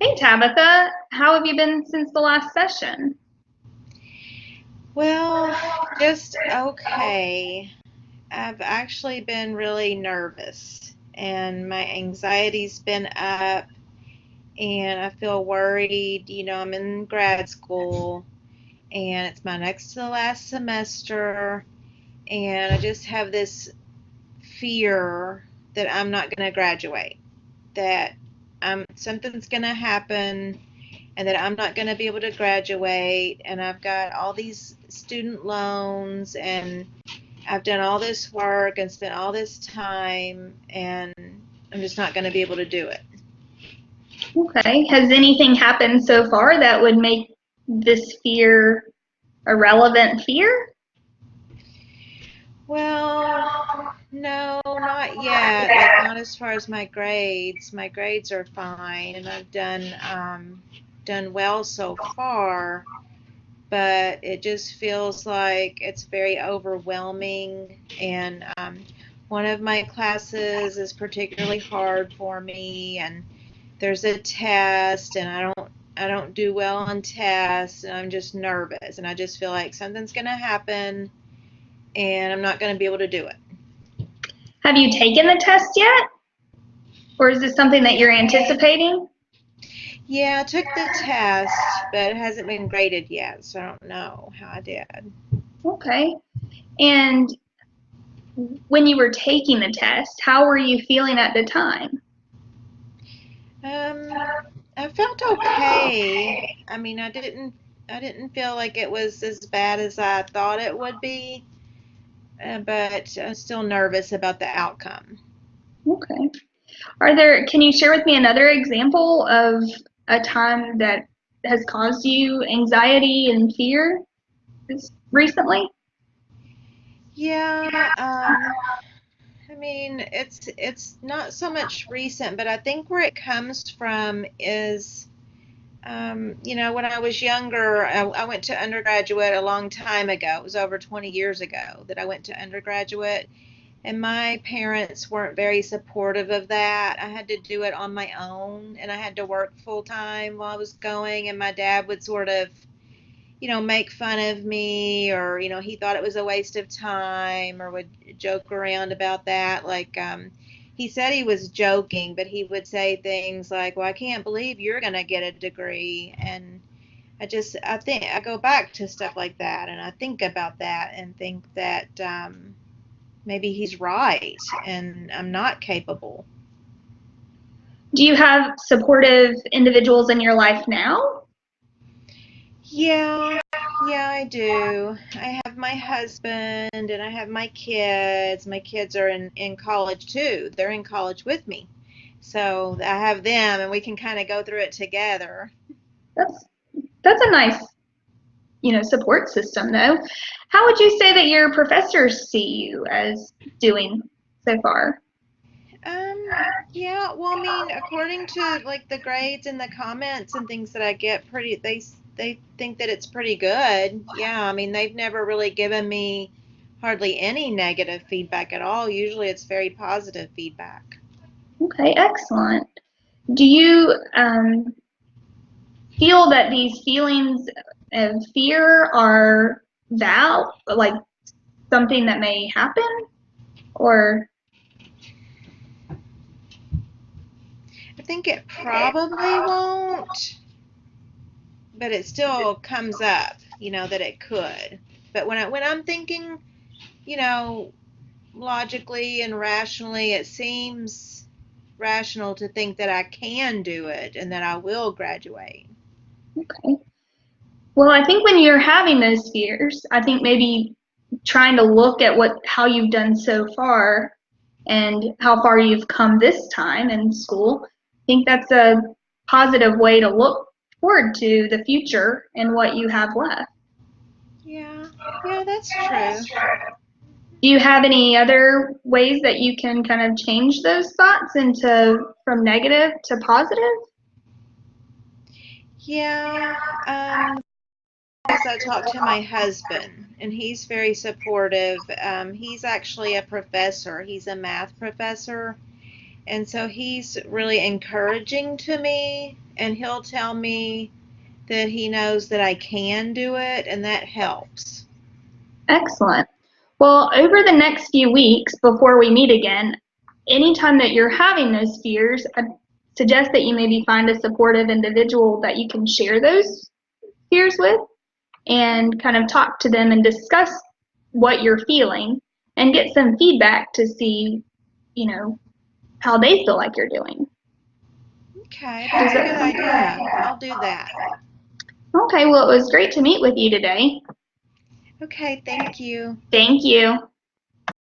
Hey Tabitha, how have you been since the last session? Well, just okay. I've actually been really nervous and my anxiety's been up and I feel worried. I'm in grad school and it's my next to the last semester and I just have this fear that I'm not going to graduate, that something's going to happen and that I'm not going to be able to graduate. And I've got all these student loans and I've done all this work and spent all this time, and I'm just not going to be able to do it. Okay, has anything happened so far that would make this fear a relevant fear? Well, no, not yet. Like, not as far as my grades. My grades are fine, and I've done well so far. But it just feels like it's very overwhelming. And one of my classes is particularly hard for me, and there's a test, and I don't do well on tests, and I'm just nervous, and I just feel like something's gonna happen, and I'm not gonna be able to do it. Have you taken the test yet? Or is this something that you're anticipating? Yeah, I took the test, but it hasn't been graded yet, so I don't know how I did. Okay. And when you were taking the test, how were you feeling at the time? Um, I felt okay. I mean, I didn't feel like it was as bad as I thought it would be, but I'm still nervous about the outcome. Okay. Can you share with me another example of a time that has caused you anxiety and fear recently? Yeah, I mean, it's not so much recent, but I think where it comes from is, when I was younger, I went to undergraduate a long time ago. It was over 20 years ago that I went to undergraduate, and my parents weren't very supportive of that. I had to do it on my own, and I had to work full time while I was going, and my dad would sort of make fun of me, or, he thought it was a waste of time, or would joke around about that. Like, he said he was joking, but he would say things like, well, I can't believe you're going to get a degree. And I think I go back to stuff like that and I think about that and think that maybe he's right and I'm not capable. Do you have supportive individuals in your life now? Yeah, yeah, I do. I have my husband and I have my kids. My kids are in college too. They're in college with me. So I have them and we can kind of go through it together. That's that's a nice, support system though. How would you say that your professors see you as doing so far? Yeah, well, I mean, according to like the grades and the comments and things that I get, they think that it's pretty good. Yeah, I mean, they've never really given me hardly any negative feedback at all. Usually it's very positive feedback. Okay, excellent. Do you feel that these feelings of fear are like something that may happen, or I think it probably won't, but it still comes up, that it could. But when I'm thinking, you know, logically and rationally, it seems rational to think that I can do it and that I will graduate. okay. Well, I think when you're having those fears, I think maybe trying to look at how you've done so far and how far you've come this time in school, I think that's a positive way to look forward to the future and what you have left. Yeah, yeah, that's true. Do you have any other ways that you can kind of change those thoughts into from negative to positive? Yeah, as I talk to my husband, and he's very supportive. He's actually a professor. He's a math professor, and so he's really encouraging to me and he'll tell me that he knows that I can do it, and that helps. Excellent. Well, over the next few weeks before we meet again, anytime that you're having those fears, I suggest that you maybe find a supportive individual that you can share those fears with and kind of talk to them and discuss what you're feeling and get some feedback to see, you know, how they feel like you're doing. Okay, Does that's a good that idea. I'll do that. Okay, well, it was great to meet with you today. Okay, thank you. Thank you.